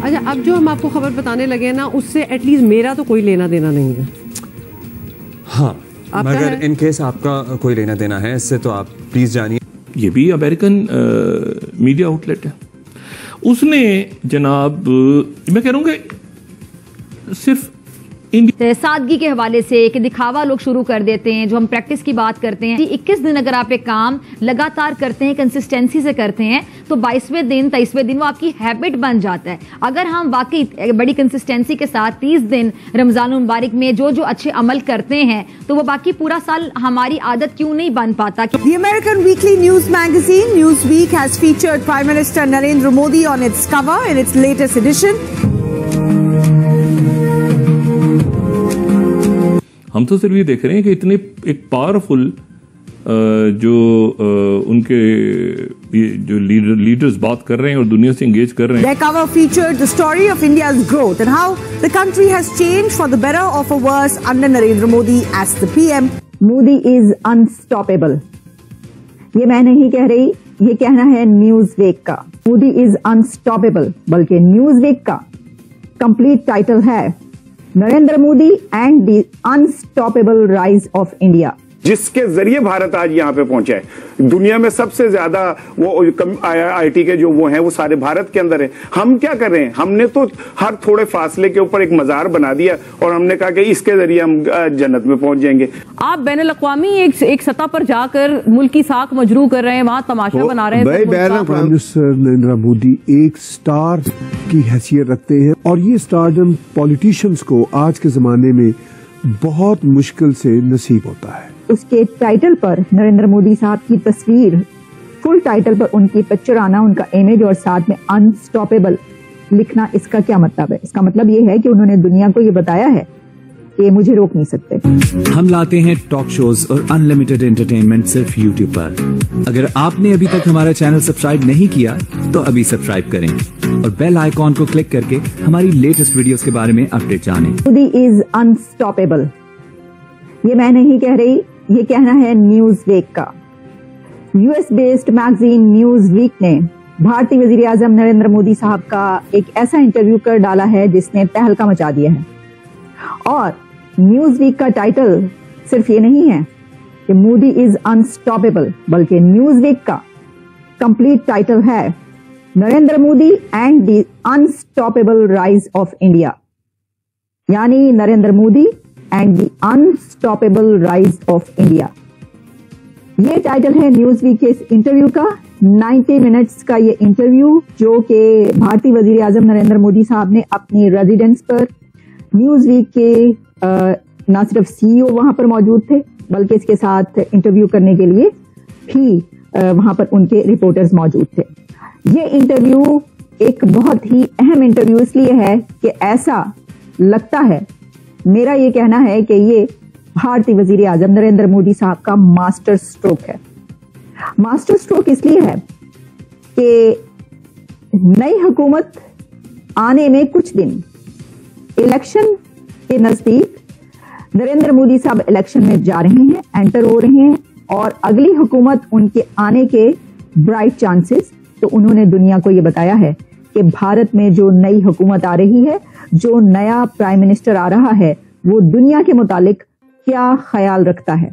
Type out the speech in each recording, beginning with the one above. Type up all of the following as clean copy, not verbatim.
اچھا اب جو ہم آپ کو خبر بتانے لگے ہیں نا اس سے ایٹ لیسٹ میرا تو کوئی لینا دینا نہیں ہے. ہاں مگر ان کیس آپ کا کوئی لینا دینا ہے اس سے تو آپ پلیز جانیے. یہ بھی امریکن میڈیا آؤٹ لیٹ ہے. اس نے جناب میں کہہ رہا ہوں کہ صرف سادگی کے حوالے سے کہ دکھاوا لوگ شروع کر دیتے ہیں. جو ہم پریکٹس کی بات کرتے ہیں 21 دن اگر آپ ایک کام لگاتار کرتے ہیں کنسسٹنسی سے کرتے ہیں تو 22ویں دن 23ویں دن وہ آپ کی ہیبٹ بن جاتا ہے. اگر ہم واقعی بڑی کنسسٹنسی کے ساتھ 30 دن رمضان المبارک میں جو اچھے عمل کرتے ہیں تو وہ باقی پورا سال ہماری عادت کیوں نہیں بن پاتا. The American weekly news magazine Newsweek has featured Prime Minister Narendra Modi on its cover in its latest edition. ہم تو صرف یہ دیکھ رہے ہیں کہ اتنے ایک پاورفل جو ان کے جو لیڈرز بات کر رہے ہیں اور دنیا سے انگیج کر رہے ہیں. Their cover featured the story of India's growth and how the country has changed for the better or for worse under Narendra Modi as the PM. Modi is unstoppable. یہ میں نہیں کہہ رہی, یہ کہنا ہے نیوز ویک کا. Modi is unstoppable بلکہ نیوز ویک کا کمپلیٹ ٹائٹل ہے Narendra Modi and the unstoppable rise of India, جس کے ذریعے بھارت آج یہاں پہ پہنچا ہے. دنیا میں سب سے زیادہ وہ آئی ٹی کے جو وہ ہیں وہ سارے بھارت کے اندر ہیں. ہم کیا کر رہے ہیں, ہم نے تو ہر تھوڑے فاصلے کے اوپر ایک مزار بنا دیا اور ہم نے کہا کہ اس کے ذریعے ہم جنت میں پہنچ جائیں گے. آپ بین الاقوامی ایک سطح پر جا کر ملک کی ساکھ مجروح کر رہے ہیں, وہاں تماشا بنا رہے ہیں. پرائم منسٹر نریندر مودی ایک سٹار کی حیثیت رکھتے ہیں اور یہ سٹارڈم پولیٹیشینز کو آج کے زمانے میں بہت مشکل سے نصیب ہوتا ہے. اس کے ٹائٹل پر نریندر مودی صاحب کی تصویر, فل ٹائٹل پر ان کی پکچر آنا, ان کا امیج اور ساتھ میں انسٹاپیبل لکھنا, اس کا کیا مطلب ہے؟ اس کا مطلب یہ ہے کہ انہوں نے دنیا کو یہ بتایا ہے کہ مجھے روک نہیں سکتے. ہم لاتے ہیں ٹاک شوز اور انلمیٹڈ انٹرٹینمنٹ صرف یوٹیوب پر. اگر آپ نے ابھی تک ہمارا چینل سبسکرائب نہیں کیا تو ابھی سبسکرائب کریں اور بیل آئیکن کو کلک کر کے ہماری لیٹسٹ ویڈیوز کے بارے میں اپڈیٹ جانیں. Modi is unstoppable. یہ میں نہیں کہہ رہی, یہ کہنا ہے نیوز ویک کا. U S based magazine Newsweek نے بھارتی وزیر اعظم نریندر مودی صاحب کا ایک ایسا انٹرویو کر ڈالا ہے جس نے تہلکہ مچا دیا ہے. اور نیوز ویک کا ٹائٹل صرف یہ نہیں ہے کہ مودی از انسٹاپیبل بلکہ نیوز ویک کا کمپلیٹ ٹائٹل ہے Narendra Modi and the unstoppable rise of India, یعنی Narendra Modi and the unstoppable rise of India. یہ ٹائٹل ہے نیوز ویک کے اس انٹرویو کا. 90 منٹس کا یہ انٹرویو جو کہ بھارتی وزیر اعظم نریندر مودی صاحب نے اپنی ریزیڈنس پر, نیوز ویک کے نہ صرف سی او وہاں پر موجود تھے بلکہ اس کے ساتھ انٹرویو کرنے کے لیے بھی وہاں پر ان کے رپورٹرز موجود تھے. یہ انٹرویو ایک بہت ہی اہم انٹرویو اس لیے ہے کہ ایسا لگتا ہے, میرا یہ کہنا ہے کہ یہ بھارتی وزیر اعظم نریندر مودی صاحب کا ماسٹر اسٹروک ہے. ماسٹر اسٹروک اس لیے ہے کہ نئی حکومت آنے میں کچھ دن, الیکشن کے نزدیک نریندر مودی صاحب الیکشن میں جا رہے ہیں, انٹر ہو رہے ہیں, اور اگلی حکومت ان کے آنے کے برائٹ چانسز. تو انہوں نے دنیا کو یہ بتایا ہے کہ بھارت میں جو نئی حکومت آ رہی ہے, جو نیا پرائم منسٹر آ رہا ہے, وہ دنیا کے متعلق کیا خیال رکھتا ہے.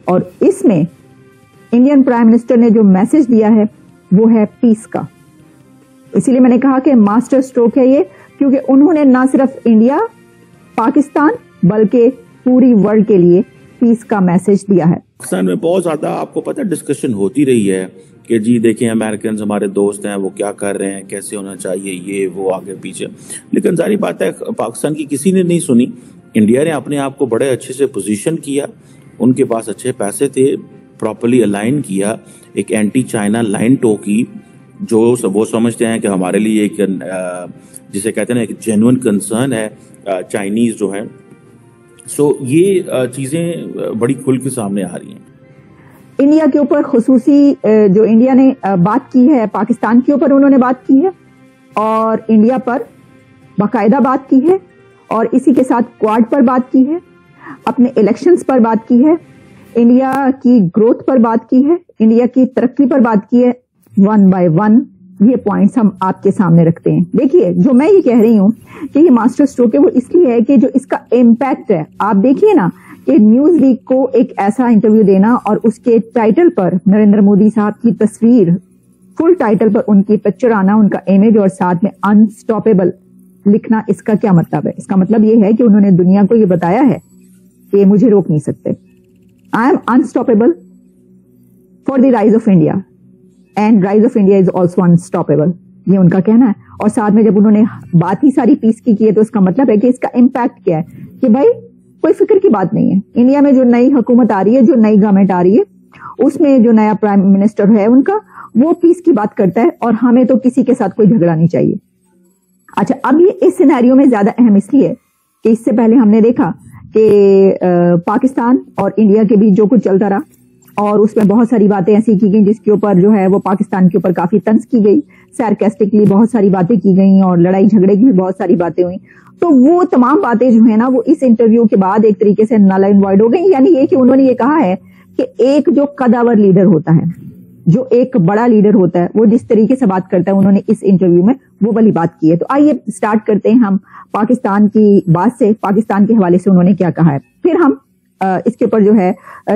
اور اس میں انڈین پرائم منسٹر نے جو میسج دیا ہے وہ ہے پیس کا. اسی لیے میں نے کہا کہ ماسٹر اسٹروک ہے یہ, کیونکہ انہوں نے نہ صرف انڈیا پاکستان بلکہ پوری ورلڈ کے لیے پیس کا میسج دیا ہے. پاکستان میں بہت زیادہ آپ کو پتہ ڈسکشن ہوتی رہی ہے کہ جی دیکھیں امریکنز ہمارے دوست ہیں, وہ کیا کر رہے ہیں, کیسے ہونا چاہیے, یہ وہ آگے پیچھے. لیکن ظاہری بات ہے پاکستان کی کسی نے نہیں سنی. انڈیا نے اپنے آپ کو بڑے اچھے سے پوزیشن کیا, ان کے پاس اچھے پیسے تھے, پراپرلی الائن کیا, ایک اینٹی چائنا لائن ٹو کی, جو وہ سمجھتے ہیں کہ ہمارے لیے ایک جسے کہتے ہیں ایک جینوئن کنسرن ہے چائنیز جو ہیں. سو یہ چیزیں بڑی کھل کے سامنے آ رہی ہیں. انڈیا کے اوپر خصوصی جو انڈیا نے بات کی ہے, پاکستان کے اوپر انہوں نے بات کی ہے اور انڈیا پر باقاعدہ بات کی ہے, اور اسی کے ساتھ کواد پر بات کی ہے, اپنے الیکشنز پر بات کی ہے, انڈیا کی گروتھ پر بات کی ہے, انڈیا کی ترقی پر بات کی ہے, ون بائی ون یہ پوائنٹس ہم آپ کے سامنے رکھتے ہیں. دیکھیے جو میں یہ کہہ رہی ہوں کہ یہ ماسٹر اسٹروک ہے وہ اس لیے ہے کہ جو اس کا امپیکٹ ہے, آپ دیکھیے نا کہ نیوز ویک کو ایک ایسا انٹرویو دینا اور اس کے ٹائٹل پر نریندر مودی صاحب کی تصویر, فل ٹائٹل پر ان کی پکچر آنا, ان کا امیج, اور ساتھ میں انسٹاپیبل لکھنا, اس کا کیا مطلب ہے؟ اس کا مطلب یہ ہے کہ انہوں نے دنیا کو یہ بتایا ہے کہ مجھے روک نہیں سکتے. I am unstoppable for the rise of India and rise of India is also unstoppable, یہ ان کا کہنا ہے. اور ساتھ میں جب انہوں نے بات ہی ساری پیس کی ہے تو اس کا مطلب ہے کہ اس کا امپیکٹ کیا ہے کہ بھائی کوئی فکر کی بات نہیں ہے. انڈیا میں جو نئی حکومت آ رہی ہے, جو نئی گورنمنٹ آ رہی ہے, اس میں جو نیا پرائم منسٹر ہے ان کا, وہ پیس کی بات کرتا ہے اور ہمیں تو کسی کے ساتھ کوئی جھگڑا نہیں چاہیے. اچھا, اب یہ اس سینیریو میں زیادہ اہم اس لیے کہ اس سے پہلے ہم نے دیکھا کہ پاکستان اور انڈیا کے بیچ جو کچھ چلتا رہا اور اس میں بہت ساری باتیں ایسی کی گئیں جس کے اوپر جو ہے وہ پاکستان کے اوپر کافی طنز کی گئی, سارکاسٹکلی بہت ساری باتیں کی گئیں اور لڑائی جھگڑے کی بھی بہت ساری باتیں ہوئیں. تو وہ تمام باتیں جو ہے نا وہ اس انٹرویو کے بعد ایک طریقے سے نل اینڈ وائڈ ہو گئی. یعنی یہ کہ انہوں نے یہ کہا ہے کہ ایک جو قداور لیڈر ہوتا ہے, جو ایک بڑا لیڈر ہوتا ہے, وہ جس طریقے سے بات کرتا ہے, انہوں نے اس انٹرویو میں وہ والی بات کی ہے. تو آئیے سٹارٹ کرتے ہیں ہم پاکستان کی بات سے, پاکستان کے حوالے سے انہوں نے کیا کہا ہے, پھر ہم اس کے اوپر جو ہے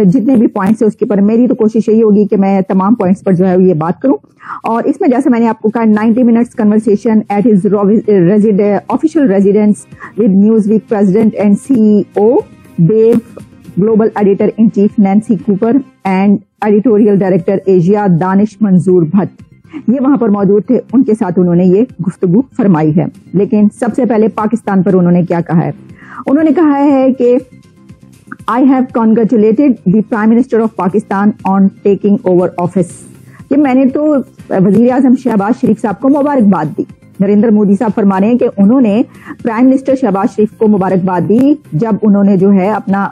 جتنے بھی پوائنٹس ہیں اس کے اوپر میری تو کوشش یہی ہوگی کہ میں تمام پوائنٹس پر جو ہے یہ بات کروں. اور اس میں جیسے میں نے آپ کو کہا 90 minutes conversation at his official residence with Newsweek president and CEO Dev, global editor in chief Nancy Cooper and editorial director Asia Danish Manzoor Bhat, یہ وہاں پر موجود تھے. ان کے ساتھ انہوں نے یہ گفتگو فرمائی ہے. لیکن سب سے پہلے پاکستان پر انہوں نے کیا کہا ہے. انہوں نے کہا ہے کہ I have congratulated the Prime Minister of Pakistan on taking over office. کہ میں نے تو وزیر اعظم شہباز شریف صاحب کو مبارکباد دی. نریندر مودی صاحب فرما رہے ہیں کہ انہوں نے پرائم منسٹر شہباز شریف کو مبارکباد دی جب انہوں نے جو ہے اپنا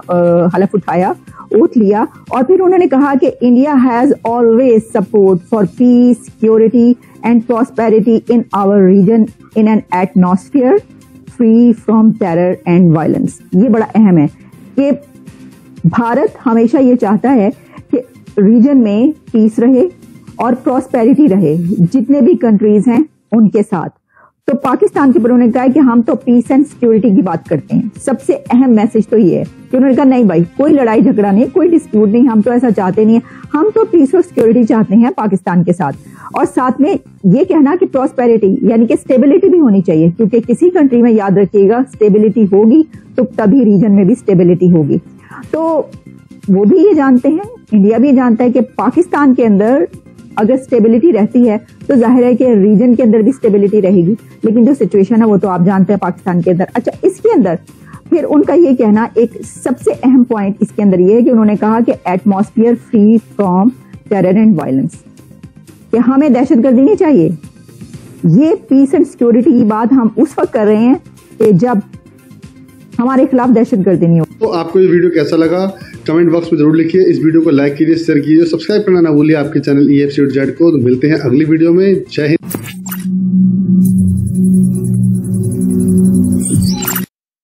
حلف اٹھایا, اوتھ لیا, اور پھر انہوں نے کہا کہ India has always support for peace, security and prosperity in our region in an atmosphere free from terror and violence. یہ بڑا اہم ہے کہ بھارت ہمیشہ یہ چاہتا ہے کہ ریجن میں پیس رہے اور پراسپیرٹی رہے جتنے بھی کنٹریز ہیں ان کے ساتھ. تو پاکستان کے پر انہوں نے کہا کہ ہم تو پیس اینڈ سیکورٹی کی بات کرتے ہیں. سب سے اہم میسج تو یہ ہے کہ انہوں نے کہا نہیں بھائی کوئی لڑائی جھگڑا نہیں, کوئی ڈسپیوٹ نہیں, ہم تو ایسا چاہتے نہیں ہیں, ہم تو پیس اور سیکورٹی چاہتے ہیں پاکستان کے ساتھ. اور ساتھ میں یہ کہنا کہ پراسپیرٹی یعنی کہ اسٹیبلٹی بھی ہونی چاہیے, کیونکہ کسی کنٹری میں یاد رکھیے گا اسٹیبلٹی ہوگی تو تبھی ریجن میں بھی اسٹیبلٹی ہوگی. تو وہ بھی یہ جانتے ہیں, انڈیا بھی جانتا ہے کہ پاکستان کے اندر اگر اسٹیبلٹی رہتی ہے تو ظاہر ہے کہ ریجن کے اندر بھی اسٹیبلٹی رہے گی. لیکن جو سچویشن ہے وہ تو آپ جانتے ہیں پاکستان کے اندر. اچھا, اس کے اندر پھر ان کا یہ کہنا, ایک سب سے اہم پوائنٹ اس کے اندر یہ ہے کہ انہوں نے کہا کہ atmosphere free from terror and violence, کہ ہمیں دہشت گردی نہیں چاہیے. یہ پیس اینڈ سیکورٹی کی بات ہم اس وقت کر رہے ہیں کہ جب ہمارے خلاف دہشت گردی نہیں ہو. تو آپ کو یہ ویڈیو کیسا لگا کمنٹ باکس میں ضرور لکھیے. اس ویڈیو کو لائک کیجیے, شیئر کیجیے, سبسکرائب کرنا نہ بھولیے آپ کے چینل EFCZ کو. تو ملتے ہیں اگلی ویڈیو میں. جے ہند.